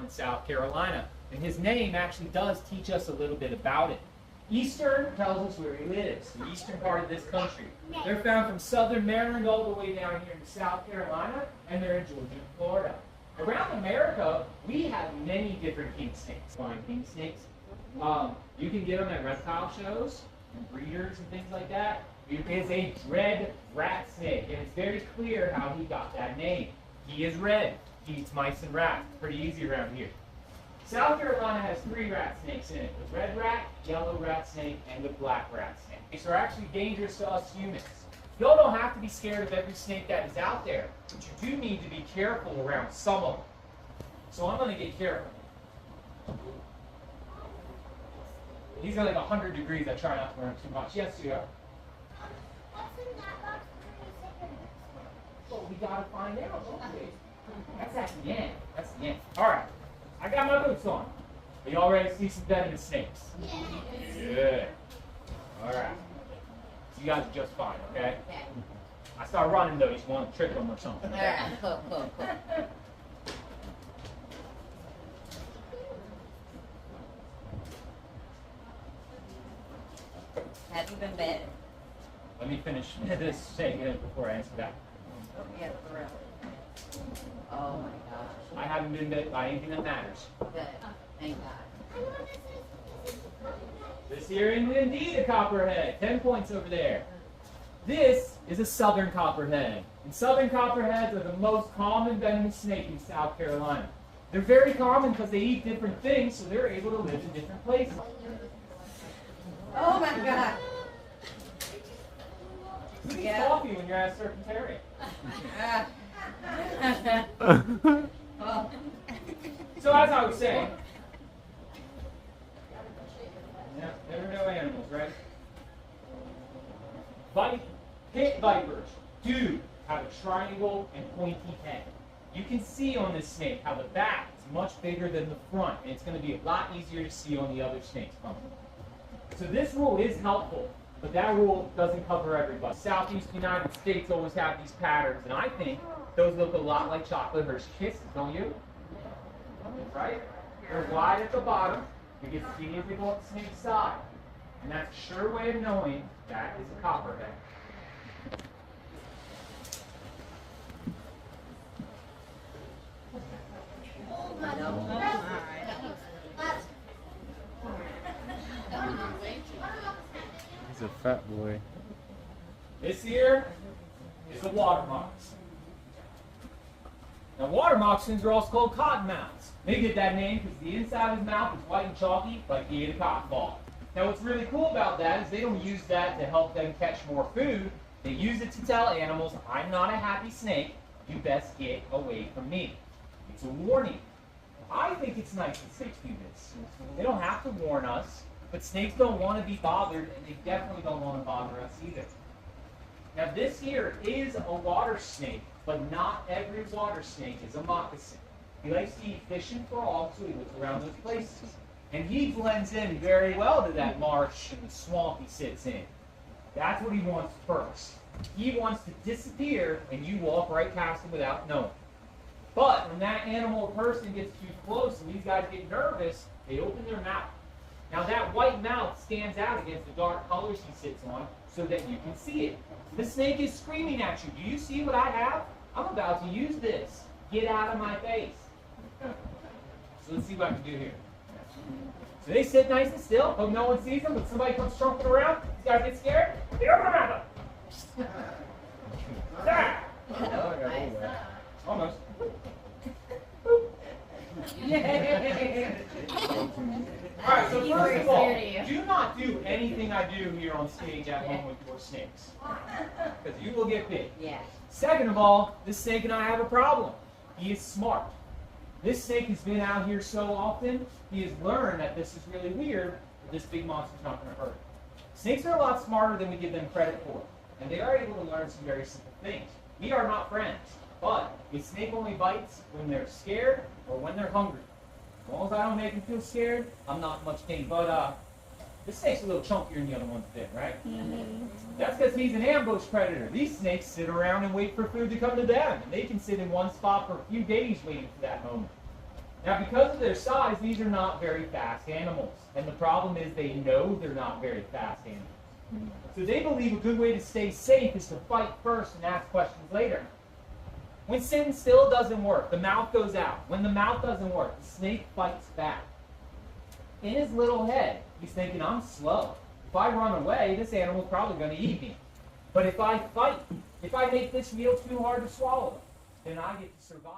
in South Carolina. And his name actually does teach us a little bit about it. Eastern tells us where he lives, the eastern part of this country. They're found from southern Maryland all the way down here in South Carolina, and they're in Georgia and Florida. Around America, we have many different king snakes. Flying king snakes. You can get them at reptile shows and breeders and things like that. It is a red rat snake, and it's very clear how he got that name. He is red. He eats mice and rats. Pretty easy around here. South Carolina has 3 rat snakes in it. The red rat, yellow rat snake, and the black rat snake. These are actually dangerous to us humans. Y'all don't have to be scared of every snake that is out there, but you do need to be careful around some of them. So I'm going to get careful. These are like 100 degrees. I try not to burn too much. Yes, you are. Well, we got to find out, don't we? That's at the end. That's the end. All right. I got my boots on. Are y'all ready to see some venomous snakes? Good. All right. So you guys are just fine, okay? I start running though. You just want to trick them or something. All right. Cool. Have you been bit? Let me finish this statement before I answer that. Oh, yeah, for real. Oh my gosh. I haven't been bit by anything that matters. Good. Thank God. This here is indeed a copperhead. 10 points over there. This is a southern copperhead. And southern copperheads are the most common venomous snake in South Carolina. They're very common because they eat different things, so they're able to live in different places. Oh my God. Who needs coffee when you're at a Serpentarium? So as I was saying, yeah, never know animals, right? Pit vipers do have a triangle and pointy head. You can see on this snake how the back is much bigger than the front, and it's going to be a lot easier to see on the other snakes. So this rule is helpful, but that rule doesn't cover everybody. Southeast United States always have these patterns, and I think those look a lot like chocolate Hershey Kisses, don't you? Right? They're wide at the bottom. You get skinny as they go up the snake's side. And that's a sure way of knowing that is a copperhead. He's a fat boy. This here is the water moccasin. Now water moccasins are also called cottonmouths. They get that name because the inside of his mouth is white and chalky like he ate a cotton ball. Now what's really cool about that is they don't use that to help them catch more food. They use it to tell animals, I'm not a happy snake, you best get away from me. It's a warning. I think it's nice that snakes do this. They don't have to warn us, but snakes don't want to be bothered, and they definitely don't want to bother us either. Now this here is a water snake, but not every water snake is a moccasin. He likes to eat fish and frogs, so he lives around those places. And he blends in very well to that marsh and the swamp he sits in. That's what he wants first. He wants to disappear, and you walk right past him without knowing. But when that animal or person gets too close and these guys get nervous, they open their mouth. Now that white mouth stands out against the dark colors he sits on so that you can see it. The snake is screaming at you. Do you see what I have? I'm about to use this. Get out of my face. So let's see what I can do here. So they sit nice and still, hope no one sees them, but somebody comes trumpeting around, these guys get scared, they open their mouth up. Almost. Alright, so first of all, do not do anything I do here on stage at home with your snakes. Because you will get bit. Yeah. Second of all, this snake and I have a problem. He is smart. This snake has been out here so often, he has learned that this is really weird, but this big monster's not going to hurt him. Snakes are a lot smarter than we give them credit for, and they are able to learn some very simple things. We are not friends, but a snake only bites when they're scared or when they're hungry. As long as I don't make them feel scared, I'm not much pain. But this snake's a little chunkier than the other ones did, right? Mm-hmm. That's because he's an ambush predator. These snakes sit around and wait for food to come to them, and they can sit in one spot for a few days waiting for that moment. Now, because of their size, these are not very fast animals. And the problem is they know they're not very fast animals. So they believe a good way to stay safe is to fight first and ask questions later. When sitting still doesn't work, the mouth goes out. When the mouth doesn't work, the snake fights back. In his little head, he's thinking, I'm slow. If I run away, this animal's probably going to eat me. But if I fight, if I make this meal too hard to swallow, then I get to survive.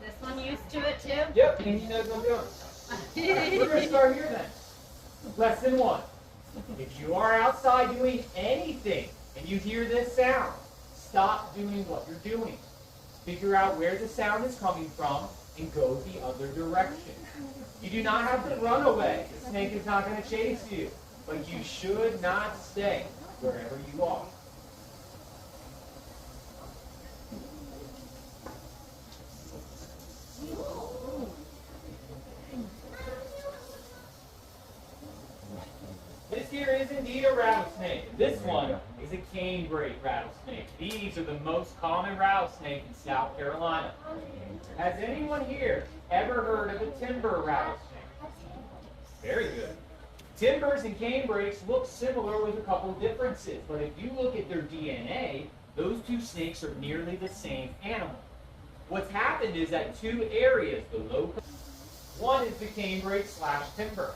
This one used to it too? Yep, and he knows what I'm doing. Right, we're going to start here then. Lesson 1. If you are outside doing anything and you hear this sound, stop doing what you're doing. Figure out where the sound is coming from and go the other direction. You do not have to run away. The snake is not going to chase you. But you should not stay wherever you are. This here is indeed a rattlesnake. This one is a canebrake rattlesnake. These are the most common rattlesnake in South Carolina. Has anyone here ever heard of a timber rattlesnake? Very good. Timbers and canebrakes look similar with a couple of differences, but if you look at their DNA, those two snakes are nearly the same animal. What's happened is that two areas, the local, one is the canebrake / timber.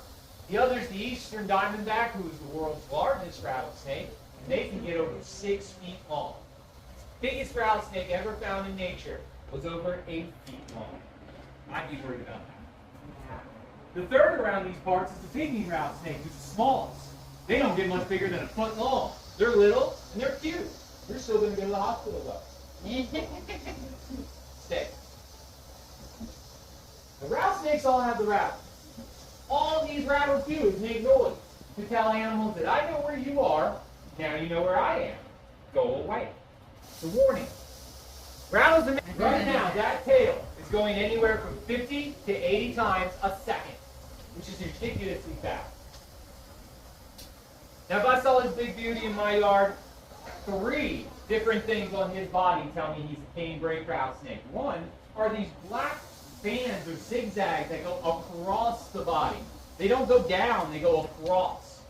The other is the eastern diamondback, who is the world's largest rattlesnake, and they can get over 6 feet long. Biggest rattlesnake ever found in nature was over 8 feet long. I'd be worried about that. The third around these parts is the pygmy rattlesnake, who's the smallest. They don't get much bigger than a foot long. They're little and they're cute. They're still going to go to the hospital though. Stay. The rattlesnakes all have the rattle. All these rattles do is make noise to tell animals that I know where you are, now you know where I am. Go away. It's a warning. Rattles are right now, that tail is going anywhere from 50 to 80 times a second, which is ridiculously fast. Now if I saw this big beauty in my yard, 3 different things on his body tell me he's a canebrake rattlesnake. One are these black bands or zigzags that go across the body. They don't go down, they go across.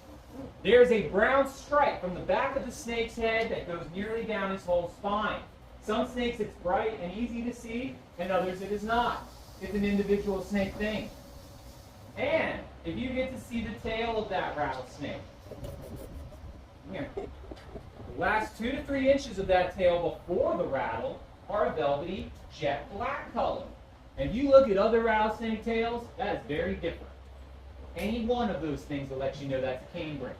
There's a brown stripe from the back of the snake's head that goes nearly down his whole spine. Some snakes it's bright and easy to see, and others it is not. It's an individual snake thing. And if you get to see the tail of that rattlesnake, here, the last 2 to 3 inches of that tail before the rattle are a velvety jet black color. And if you look at other rattlesnake tails, that is very different. Any one of those things will let you know that's a canebrake.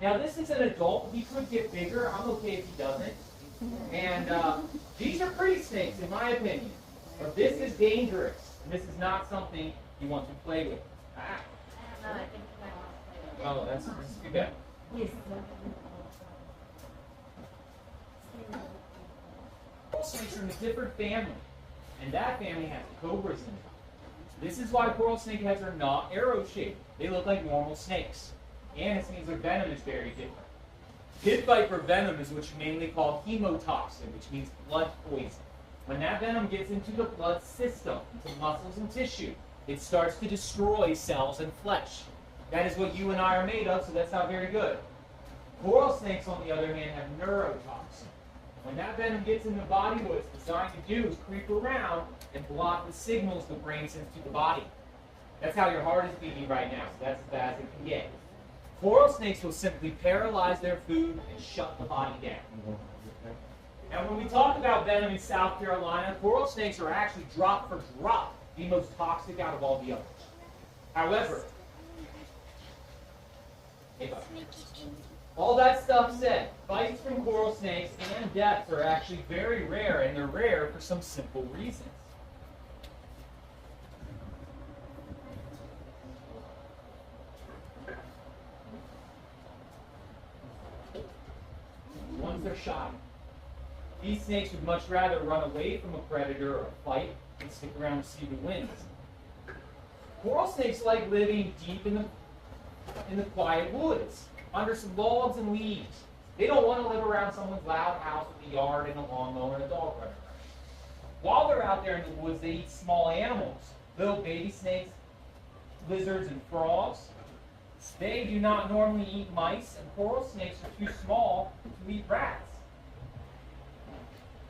Now this is an adult. He could get bigger. I'm okay if he doesn't. And these are pretty snakes, in my opinion. But this is dangerous. And this is not something you want to play with. Ah. Oh, that's too bad. Coral snakes are in a different family. And that family has cobras in it. This is why coral snake heads are not arrow-shaped. They look like normal snakes. And it means their venom is very different. Pit viper venom is what you mainly call hemotoxin, which means blood poison. When that venom gets into the blood system, into muscles and tissue, it starts to destroy cells and flesh. That is what you and I are made of, so that's not very good. Coral snakes, on the other hand, have neurotoxin. When that venom gets in the body, what it's designed to do is creep around and block the signals the brain sends to the body. That's how your heart is beating right now, so that's as bad as it can get. Coral snakes will simply paralyze their food and shut the body down. Now, when we talk about venom in South Carolina, coral snakes are actually drop for drop the most toxic out of all the others. However, all that stuff said, bites from coral snakes and deaths are actually very rare, and they're rare for some simple reasons. Ones are shy. These snakes would much rather run away from a predator or fight than stick around to see who wins. Coral snakes like living deep in the quiet woods, under some logs and leaves. They don't want to live around someone's loud house with a yard and a lawnmower and a dog running around. While they're out there in the woods, they eat small animals, little baby snakes, lizards, and frogs. They do not normally eat mice, and coral snakes are too small to eat rats.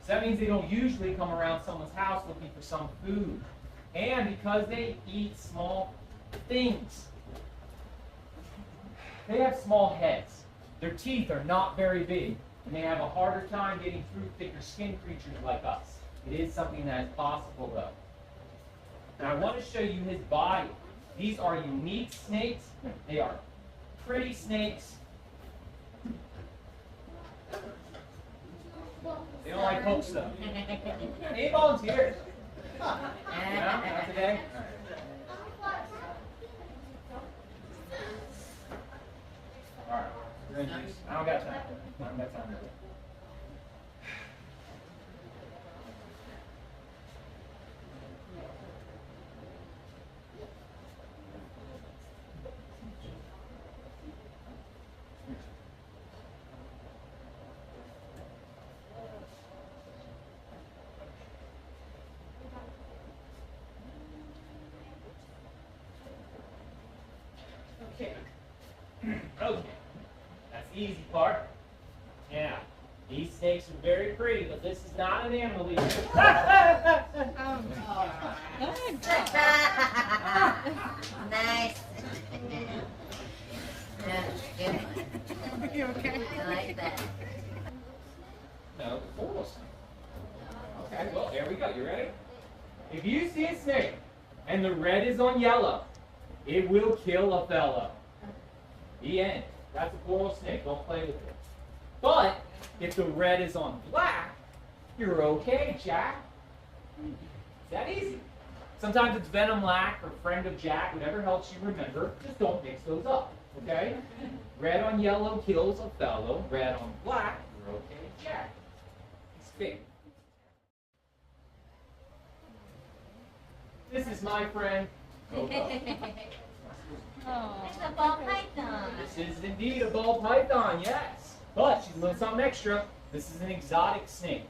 So that means they don't usually come around someone's house looking for some food. And because they eat small things, they have small heads. Their teeth are not very big, and they have a harder time getting through thicker skinned creatures like us. It is something that is possible, though. Now, I want to show you his body. These are unique snakes. They are pretty snakes. They don't like hooks, though. Any volunteers? No? Not today? All right. I don't got time. I don't got time. Okay. Okay. That's the easy part. Yeah. These snakes are very pretty, but this is not an animal eater. Nice. Good. Are you okay? I like that. No, the coral snake. Okay, well, there we go. You ready? If you see a snake and the red is on yellow, it will kill a fellow. The end. That's a coral snake. Don't play with it. But if the red is on black, you're okay, Jack. It's that easy. Sometimes it's venom lac or friend of Jack, whatever helps you remember. Just don't mix those up, okay? Red on yellow kills a fellow. Red on black, you're okay, Jack. It's big. This is my friend, Coco. It's a ball python. This is indeed a ball python, yes. But she's learned something extra. This is an exotic snake.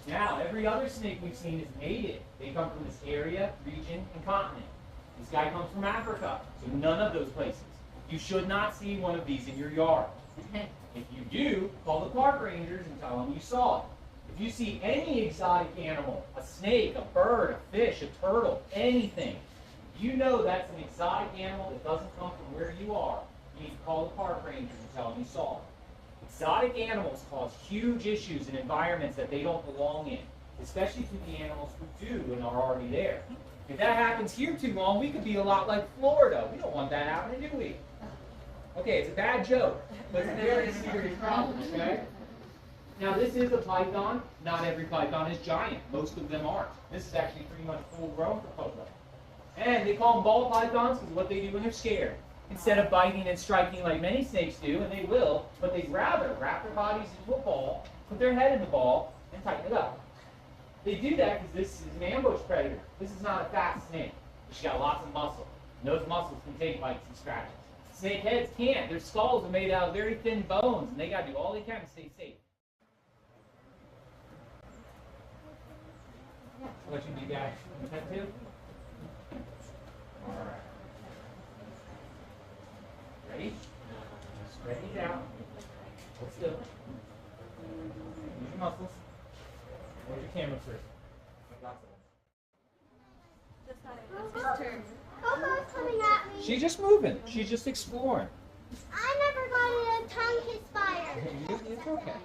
Now, every other snake we've seen is native. They come from this area, region, and continent. This guy comes from Africa, so none of those places. You should not see one of these in your yard. If you do, call the park rangers and tell them you saw it. If you see any exotic animal, a snake, a bird, a fish, a turtle, anything, you know that's an exotic animal that doesn't come from where you are. You need to call the park rangers and tell them you saw it. Exotic animals cause huge issues in environments that they don't belong in, especially to the animals who do and are already there. If that happens here too long, we could be a lot like Florida. We don't want that happening, do we? Okay, it's a bad joke, but it's a very serious problem, okay? Now, this is a python. Not every python is giant. Most of them aren't. This is actually pretty much full grown for Coco. And they call them ball pythons because what they do when they're scared. Instead of biting and striking like many snakes do, and they will, but they'd rather wrap their bodies into a ball, put their head in the ball, and tighten it up. They do that because this is an ambush predator. This is not a fat snake. She's got lots of muscle. And those muscles can take bites and scratches. Snake heads can't. Their skulls are made out of very thin bones, and they got to do all they can to stay safe. Let you be guys pet too? All right. Ready? Spread these out. Hold still. Use your muscles. Hold your camera through. His turn. Coco's coming at me. She's just moving. She's just exploring. I never got a tongue kiss fire. It's okay.